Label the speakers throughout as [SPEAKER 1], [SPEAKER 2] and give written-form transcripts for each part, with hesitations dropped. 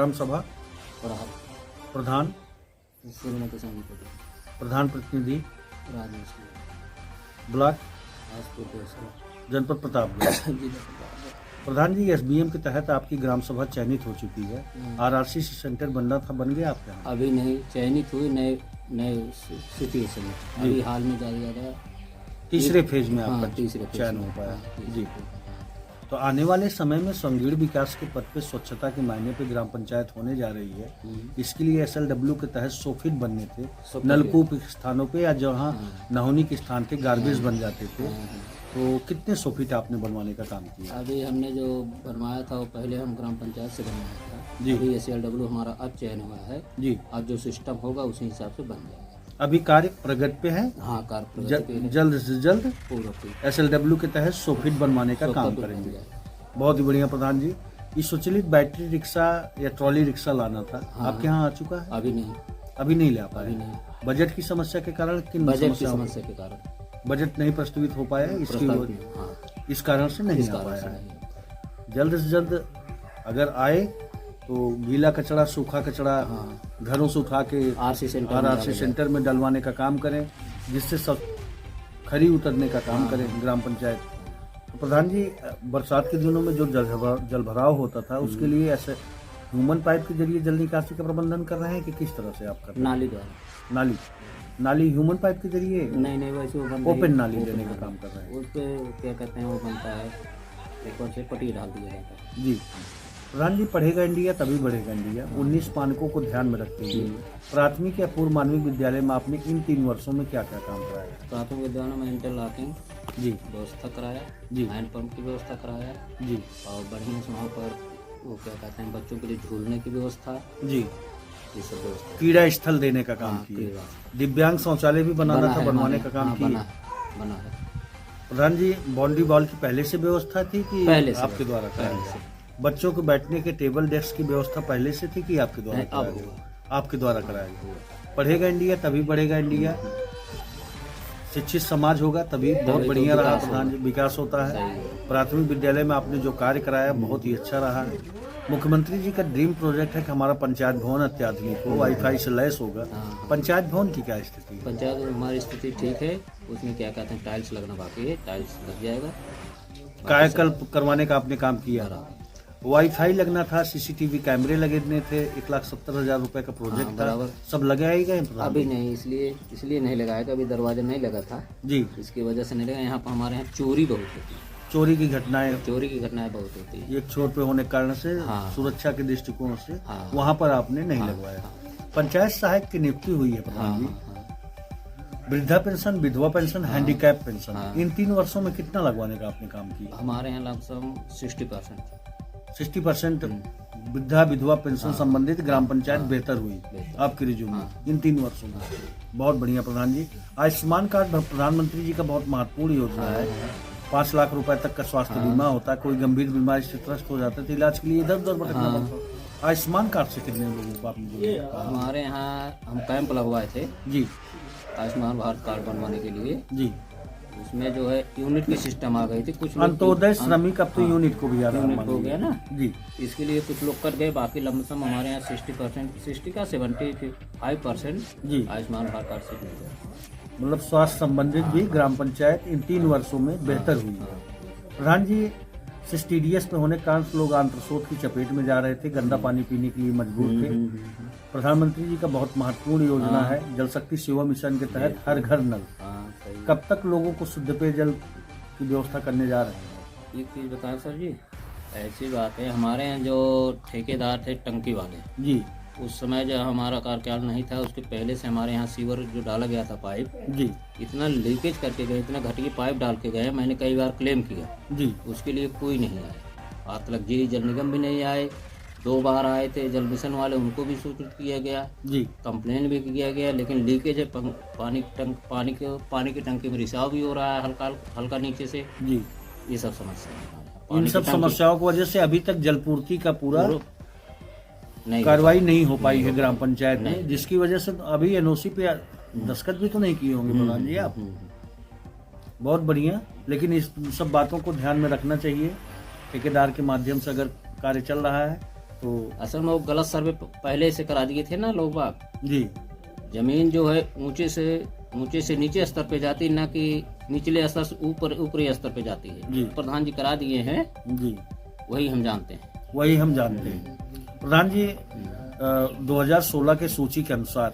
[SPEAKER 1] ग्राम सभा प्रधान,
[SPEAKER 2] श्रीमती संगीता
[SPEAKER 1] प्रधान प्रतिनिधि,
[SPEAKER 2] राजेश
[SPEAKER 1] ब्लॉक,
[SPEAKER 2] आजपुर
[SPEAKER 1] जनपद प्रतापगढ़। प्रधान जी, एसबीएम के तहत आपकी ग्राम सभा चयनित हो चुकी है। आरआरसी सेंटर बनना था, बन गया आपके यहाँ?
[SPEAKER 2] अभी नहीं चयनित हुई, नए सिचुएशन में अभी हाल में ज़्यादा
[SPEAKER 1] तीसरे फेज में
[SPEAKER 2] हाँ,
[SPEAKER 1] आपका
[SPEAKER 2] तीसरे फेज
[SPEAKER 1] चयन
[SPEAKER 2] में,
[SPEAKER 1] हो पाया।
[SPEAKER 2] हाँ,
[SPEAKER 1] जी, तो आने वाले समय में संगीण विकास के पद पे स्वच्छता के मायने पे ग्राम पंचायत होने जा रही है। इसके लिए एसएलडब्ल्यू के तहत सोफिट बनने थे, नलकूप के स्थानों पे या जहाँ नहौनी के स्थान पे गार्बेज बन जाते थे। तो कितने सोफिट आपने बनवाने का काम किया?
[SPEAKER 2] अभी हमने जो बनवाया था वो पहले हम ग्राम पंचायत से बनवाया था
[SPEAKER 1] जी।
[SPEAKER 2] अभी एसएलडब्ल्यू हमारा अब चयन हुआ है
[SPEAKER 1] जी,
[SPEAKER 2] अब जो सिस्टम होगा उसी हिसाब से बन जाएगा।
[SPEAKER 1] अभी कार्य प्रगति पे है।
[SPEAKER 2] हाँ, कार्य
[SPEAKER 1] जल्द से जल्द
[SPEAKER 2] पूरा
[SPEAKER 1] एसएलडब्ल्यू के तहत सोफिट बनवाने का काम करेंगे। बहुत ही बढ़िया प्रधान जी। ये स्वचालित बैटरी रिक्शा या ट्रॉली रिक्शा लाना था, आपके यहाँ आ चुका है?
[SPEAKER 2] अभी नहीं,
[SPEAKER 1] अभी नहीं ले आ पाए।
[SPEAKER 2] अभी नहीं।
[SPEAKER 1] बजट की समस्या के कारण, किन
[SPEAKER 2] बजट की
[SPEAKER 1] समस्याओं?
[SPEAKER 2] समस्या के कारण
[SPEAKER 1] बजट नहीं प्रस्तावित हो पाया, इस कारण से नहीं आ पाया है। जल्द से जल्द अगर आए तो गीला कचरा, सूखा कचरा घरों से उठा के
[SPEAKER 2] आरसी
[SPEAKER 1] सेंटर में डलवाने का काम करें, जिससे सब खरी उतरने का काम करें ग्राम पंचायत। तो प्रधान जी, बरसात के दिनों में जो जल भराव होता था उसके लिए ऐसे ह्यूमन पाइप के जरिए जल निकासी का प्रबंधन कर रहे हैं कि किस तरह से आप कर रहे हैं?
[SPEAKER 2] नाली द्वारा।
[SPEAKER 1] नाली ह्यूमन पाइप के जरिए
[SPEAKER 2] नहीं वैसे वो
[SPEAKER 1] ओपन नाली देने का काम कर रहे हैं।
[SPEAKER 2] उस पे क्या कहते हैं वो बनता है, ऊपर से पट्टी डाल दिया जाता है।
[SPEAKER 1] जी प्रधान जी, पढ़ेगा इंडिया तभी बढ़ेगा इंडिया 19 मानकों को ध्यान में रखते हुए प्राथमिक या पूर्व माध्यमिक विद्यालय में आपने इन 3 वर्षों में क्या क्या काम कराया?
[SPEAKER 2] प्राथमिक विद्यालयों में इंटरलॉकिंग
[SPEAKER 1] जी
[SPEAKER 2] व्यवस्था कराया,
[SPEAKER 1] जी,
[SPEAKER 2] हैंड पंप की व्यवस्था कराया
[SPEAKER 1] जी,
[SPEAKER 2] और बढ़िया से वहाँ पर वो क्या कहते हैं बच्चों के लिए झूलने की व्यवस्था,
[SPEAKER 1] जी,
[SPEAKER 2] ये सब व्यवस्था,
[SPEAKER 1] क्रीड़ा स्थल देने का काम किया।
[SPEAKER 2] क्रीड़ा।
[SPEAKER 1] दिव्यांग शौचालय भी बनाना था, बनवाने का काम किया।
[SPEAKER 2] बना है।
[SPEAKER 1] प्रधान जी, बाउंड्री वॉल की पहले से व्यवस्था थी कि
[SPEAKER 2] पहले से
[SPEAKER 1] आपके द्वारा कराया
[SPEAKER 2] पहले
[SPEAKER 1] गया?
[SPEAKER 2] से।
[SPEAKER 1] बच्चों को बैठने के टेबल डेस्क की व्यवस्था पहले से थी कि आपके द्वारा
[SPEAKER 2] नहीं,
[SPEAKER 1] कराया
[SPEAKER 2] अब
[SPEAKER 1] गया? आपके द्वारा कराया गया। पढ़ेगा इंडिया तभी बढ़ेगा इंडिया, शिक्षित समाज होगा तभी बहुत बढ़िया रहा प्रधान जी, विकास होता है। प्राथमिक विद्यालय में आपने जो कार्य कराया बहुत ही अच्छा रहा है। मुख्यमंत्री जी का ड्रीम प्रोजेक्ट है कि हमारा पंचायत भवन अत्याधुनिक हो, वाईफाई से लैस होगा। पंचायत भवन की क्या स्थिति है?
[SPEAKER 2] पंचायत में हमारी स्थिति ठीक है, उसमें क्या कहते हैं टाइल्स लगना बाकी है, टाइल्स लग जाएगा।
[SPEAKER 1] कायाकल्प करवाने का आपने काम किया। वाईफाई लगना था, सीसीटीवी कैमरे लगने थे, 1,70,000 रुपए का प्रोजेक्ट था,
[SPEAKER 2] बराबर।
[SPEAKER 1] सब लगाएगा?
[SPEAKER 2] अभी नहीं, इसलिए नहीं लगाएगा, अभी दरवाजा नहीं लगा था
[SPEAKER 1] जी,
[SPEAKER 2] इसकी वजह से नहीं लगा। यहाँ पर हमारे यहाँ चोरी बहुत होती है,
[SPEAKER 1] चोरी की घटनाएं
[SPEAKER 2] बहुत होती है।
[SPEAKER 1] एक छोर पे होने के कारण से सुरक्षा के दृष्टिकोण से वहाँ पर आपने नहीं लगवाया। पंचायत सहायक की नियुक्ति हुई है प्रधान जी। वृद्धा पेंशन, विधवा पेंशन, हैंडीकैप पेंशन, इन 3 वर्षों में कितना लगवाने का आपने काम किया?
[SPEAKER 2] हमारे यहाँ लगभग
[SPEAKER 1] 60% वृद्धा विधवा पेंशन संबंधित ग्राम पंचायत बेहतर हुई आपके रिज्यूम में इन 3 वर्षों में। बहुत बढ़िया प्रधान जी। आयुष्मान कार्ड प्रधानमंत्री जी का बहुत महत्वपूर्ण योजना है। 5 लाख रुपए तक का स्वास्थ्य बीमा होता है। कोई गंभीर बीमारी से त्रस्त हो जाता है तो इलाज के लिए इधर उधर भटकना पड़ता है। आयुष्मान कार्ड से कितने लोगों को आपने?
[SPEAKER 2] हमारे यहाँ हम कैंप लगवाए थे
[SPEAKER 1] जी,
[SPEAKER 2] आयुष्मान भारत कार्ड बनवाने के लिए
[SPEAKER 1] जी,
[SPEAKER 2] उसमें जो है यूनिट की सिस्टम आ गई थी। कुछ
[SPEAKER 1] अंत्योदय श्रमिक अब तो यूनिट को भी
[SPEAKER 2] यूनिट हो गया ना
[SPEAKER 1] जी,
[SPEAKER 2] इसके लिए कुछ लोग कर गए, बाकी लमसम हमारे यहाँ 60% का 75%
[SPEAKER 1] जी,
[SPEAKER 2] आयुष्मान भारत कार्ड से मिल गया।
[SPEAKER 1] मतलब स्वास्थ्य संबंधित भी ग्राम पंचायत इन 3 वर्षों में बेहतर हुई है। प्रधान जी, सिस्टीडियस में होने के कारण लोग आंत्रशोथ की चपेट में जा रहे थे, गंदा पानी पीने के लिए मजबूर थे। प्रधानमंत्री जी का बहुत महत्वपूर्ण योजना है जल शक्ति सेवा मिशन के तहत हर घर नल। कब तक लोगों को शुद्ध पेयजल की व्यवस्था करने जा रहे हैं?
[SPEAKER 2] एक चीज बताएं सर जी, ऐसी बात है हमारे यहाँ जो ठेकेदार थे टंकी वाले
[SPEAKER 1] जी,
[SPEAKER 2] उस समय जब हमारा कार्यकाल नहीं था उसके पहले से हमारे यहाँ सीवर जो डाला गया था पाइप
[SPEAKER 1] जी,
[SPEAKER 2] इतना लीकेज करके गए, इतना घटिया पाइप डाल के गए, मैंने कई बार क्लेम किया
[SPEAKER 1] जी,
[SPEAKER 2] उसके लिए कोई नहीं आया। आज तक जी जल निगम भी नहीं आए, 2 बार आए थे जल मिशन वाले, उनको भी सूचित किया गया
[SPEAKER 1] जी,
[SPEAKER 2] कंप्लेन भी किया गया, लेकिन लीकेज है पानी की टंकी में रिसाव भी हो रहा है हल्का नीचे से।
[SPEAKER 1] जी,
[SPEAKER 2] ये सब समस्या है।
[SPEAKER 1] इन सब समस्याओं की वजह से अभी तक जलपूर्ति का पूरा
[SPEAKER 2] नहीं
[SPEAKER 1] कार्रवाई नहीं हो पाई है ग्राम पंचायत में, जिसकी वजह से अभी एनओसी पे दस्तखत भी तो नहीं किए होंगे प्रधान जी आप? बहुत बढ़िया, लेकिन इस सब बातों को ध्यान में रखना चाहिए। ठेकेदार के माध्यम से अगर कार्य चल रहा है तो
[SPEAKER 2] असल में वो गलत सर्वे पहले से करा दिए थे ना लोग बाग।
[SPEAKER 1] जी
[SPEAKER 2] जमीन जो है ऊंचे से नीचे स्तर पे जाती, ना कि निचले स्तर से ऊपरी स्तर पे जाती
[SPEAKER 1] जी।
[SPEAKER 2] है। प्रधान जी करा दिए हैं,
[SPEAKER 1] जी
[SPEAKER 2] वही हम जानते हैं।
[SPEAKER 1] वही हम जानते हैं। प्रधान जी 2016 के सूची के अनुसार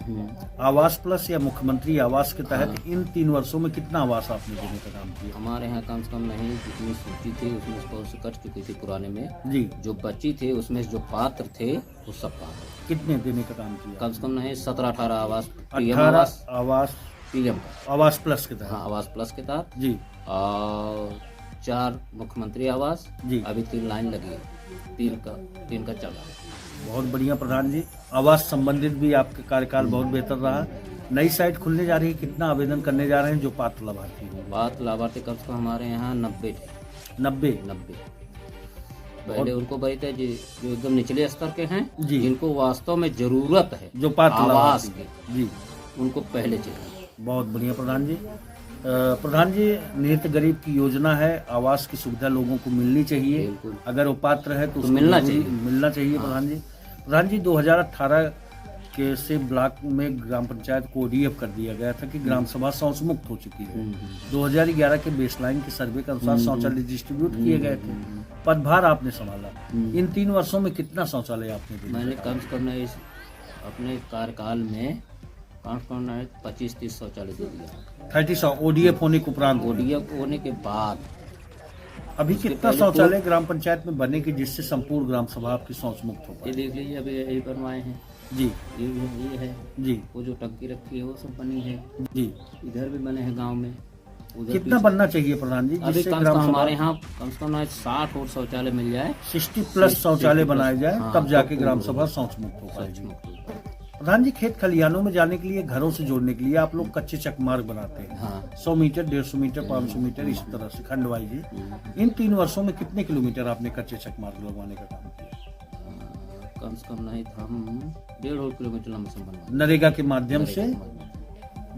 [SPEAKER 1] आवास प्लस या मुख्यमंत्री आवास के तहत इन 3 वर्षों में कितना आवास आपने देने का काम किया?
[SPEAKER 2] हमारे यहाँ कम से कम नहीं, जितनी सूची थी उसमें से बहुत से कट चुकी थी पुराने में।
[SPEAKER 1] जी
[SPEAKER 2] जो बची थे उसमें जो पात्र थे वो सब पात्र।
[SPEAKER 1] कितने देने का काम किया?
[SPEAKER 2] कम से कम नहीं 17-18 आवास, पीएम
[SPEAKER 1] 18
[SPEAKER 2] आवास,
[SPEAKER 1] आवास
[SPEAKER 2] पीएम का,
[SPEAKER 1] आवास प्लस के तहत।
[SPEAKER 2] हाँ आवास प्लस के तहत,
[SPEAKER 1] जी
[SPEAKER 2] और 4 मुख्यमंत्री आवास।
[SPEAKER 1] जी
[SPEAKER 2] अभी 3 लाइन लगी है, 3 का चल रहा है।
[SPEAKER 1] बहुत बढ़िया प्रधान जी। आवास संबंधित भी आपका कार्यकाल बहुत बेहतर रहा। नई साइट खुलने जा रही है, कितना आवेदन करने जा रहे हैं जो पात्र लाभार्थी हैं?
[SPEAKER 2] बात लाभार्थी कम से कम हमारे यहाँ 90 थे।
[SPEAKER 1] 90।
[SPEAKER 2] पहले उनको बड़ी थे जो एकदम निचले स्तर के हैं,
[SPEAKER 1] जी।
[SPEAKER 2] जिनको वास्तव में जरूरत है
[SPEAKER 1] जो पात्र
[SPEAKER 2] आवास
[SPEAKER 1] लाभार्थी
[SPEAKER 2] की,
[SPEAKER 1] जी
[SPEAKER 2] उनको पहले चाहिए।
[SPEAKER 1] बहुत बढ़िया प्रधान जी। प्रधान जी, निहित गरीब की योजना है, आवास की सुविधा लोगों को मिलनी चाहिए।
[SPEAKER 2] बिल्कुल।
[SPEAKER 1] अगर वो पात्र है तो उसको
[SPEAKER 2] मिलना
[SPEAKER 1] जरूरी
[SPEAKER 2] चाहिए।
[SPEAKER 1] मिलना चाहिए। प्रधान जी, 2018 के से ब्लॉक में ग्राम पंचायत को ODF कर दिया गया था कि ग्राम सभा शौच मुक्त हो चुकी है। 2011 के बेसलाइन के सर्वे के अनुसार शौचालय डिस्ट्रीब्यूट किए गए थे। पदभार आपने संभाला, इन 3 वर्षों में कितना शौचालय आपने दिया?
[SPEAKER 2] मैंने कम से कम इस अपने कार्यकाल में 25-30 शौचालय दे दिया।
[SPEAKER 1] 30 ODF होने के उपरांत।
[SPEAKER 2] ODF होने के बाद
[SPEAKER 1] अभी कितना शौचालय ग्राम पंचायत में बने कि जिससे संपूर्ण ग्राम सभा आपकी शौच मुक्त हो
[SPEAKER 2] ये
[SPEAKER 1] पाए?
[SPEAKER 2] देख लीजिए, अभी यही बनवाए हैं।
[SPEAKER 1] जी
[SPEAKER 2] ये है,
[SPEAKER 1] जी
[SPEAKER 2] वो जो टंकी रखी है वो सब बनी है।
[SPEAKER 1] जी।
[SPEAKER 2] इधर भी बने हैं गांव में। उधर
[SPEAKER 1] कितना
[SPEAKER 2] भी-
[SPEAKER 1] बनना चाहिए प्रधान जी
[SPEAKER 2] अभी
[SPEAKER 1] जिससे
[SPEAKER 2] कम से
[SPEAKER 1] ग्राम
[SPEAKER 2] कम
[SPEAKER 1] सभा
[SPEAKER 2] हमारे यहाँ कम से कम 60 और शौचालय मिल जाए,
[SPEAKER 1] 60+ शौचालय बनाए जाए,
[SPEAKER 2] हाँ,
[SPEAKER 1] तब जाके
[SPEAKER 2] तो
[SPEAKER 1] ग्राम
[SPEAKER 2] पूर्ण
[SPEAKER 1] सभा शौच मुक्त हो
[SPEAKER 2] शौच
[SPEAKER 1] पाएगी।
[SPEAKER 2] मुक्त हो जाए।
[SPEAKER 1] प्रधान जी, खेत खलिहानों में जाने के लिए, घरों से जोड़ने के लिए आप लोग कच्चे चकमार्ग बनाते हैं।
[SPEAKER 2] हाँ
[SPEAKER 1] 100 मीटर, 150 मीटर, 500 मीटर, इस तरह से खंडवाई जी। इन 3 वर्षों में कितने किलोमीटर आपने कच्चे चकमार्ग लगवाने का काम किया?
[SPEAKER 2] कम से कम नहीं तो हम 1.5 किलोमीटर लमसम बनवाए।
[SPEAKER 1] नरेगा के माध्यम से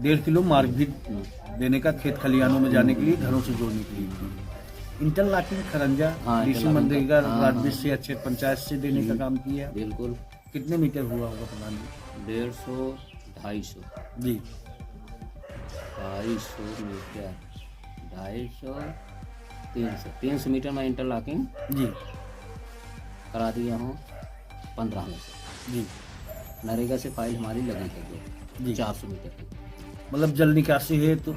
[SPEAKER 1] 1.5 किलो मार्ग भी देने का, खेत खलिहानों में जाने के लिए, घरों से जोड़ने के लिए। इंटरलॉकिंग खरंजा
[SPEAKER 2] हाँ,
[SPEAKER 1] डीसी
[SPEAKER 2] इंटरलॉकिंग
[SPEAKER 1] मनरेगा
[SPEAKER 2] हाँ,
[SPEAKER 1] राजवीर से अच्छे पंचायत से देने का काम किया।
[SPEAKER 2] बिल्कुल।
[SPEAKER 1] कितने मीटर हुआ होगा प्रधान जी?
[SPEAKER 2] 150-250
[SPEAKER 1] जी
[SPEAKER 2] 250 मीटर, 250, 300 मीटर में इंटरलॉकिंग
[SPEAKER 1] जी
[SPEAKER 2] करा दिया हूँ 15 में से।
[SPEAKER 1] जी।
[SPEAKER 2] नरेगा से फाइल हमारी लगी है
[SPEAKER 1] जी।
[SPEAKER 2] 400 मीटर की।
[SPEAKER 1] मतलब जल निकासी है तो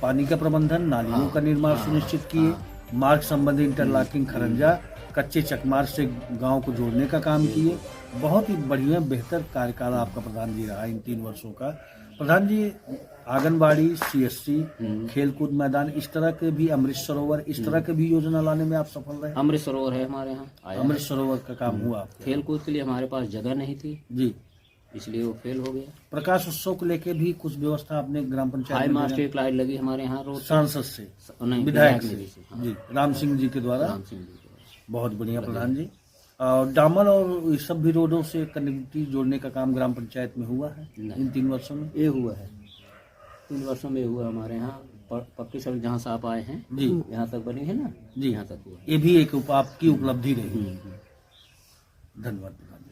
[SPEAKER 1] पानी का प्रबंधन, नालियों का निर्माण सुनिश्चित किए, मार्ग संबंधी इंटरलॉकिंग खरंजा, कच्चे चकमार्ग से गांव को जोड़ने का काम किए। बहुत ही बढ़िया बेहतर कार्यकाल आपका प्रधान जी रहा इन 3 वर्षों का। प्रधान जी, आंगनबाड़ी, CSC, खेलकूद मैदान, इस तरह के भी, अमृत सरोवर, इस तरह के भी योजना लाने में आप सफल रहे?
[SPEAKER 2] अमृत सरोवर है हमारे यहाँ आया
[SPEAKER 1] अमृत सरोवर का काम हुआ आपके?
[SPEAKER 2] खेल कूद के लिए हमारे पास जगह नहीं थी,
[SPEAKER 1] जी।
[SPEAKER 2] इसलिए वो फेल हो गया।
[SPEAKER 1] प्रकाश उत्सव को लेके भी कुछ व्यवस्था आपने ग्राम
[SPEAKER 2] हाई
[SPEAKER 1] पंचायत में
[SPEAKER 2] मास्टर एक लाइट लगी हमारे यहाँ रोड,
[SPEAKER 1] सांसद से,
[SPEAKER 2] नहीं
[SPEAKER 1] विधायक
[SPEAKER 2] निधि
[SPEAKER 1] से,
[SPEAKER 2] हाँ,
[SPEAKER 1] जी, राम सिंह जी के द्वारा।
[SPEAKER 2] राम सिंह जी के द्वारा।
[SPEAKER 1] बहुत बढ़िया प्रधान जी। और डामर और ये सब भी रोडों से कनेक्टिविटी जोड़ने का काम ग्राम पंचायत में हुआ है
[SPEAKER 2] नहीं।
[SPEAKER 1] इन 3 वर्षों में?
[SPEAKER 2] ये हुआ है 3 वर्षों में हुआ हमारे यहाँ। पक्की सड़क जहाँ से आप आए हैं
[SPEAKER 1] जी।
[SPEAKER 2] यहाँ तक बनी है ना
[SPEAKER 1] जी।
[SPEAKER 2] यहाँ तक हुआ।
[SPEAKER 1] ये भी एक आपकी उपलब्धि रही। धन्यवाद प्रधान।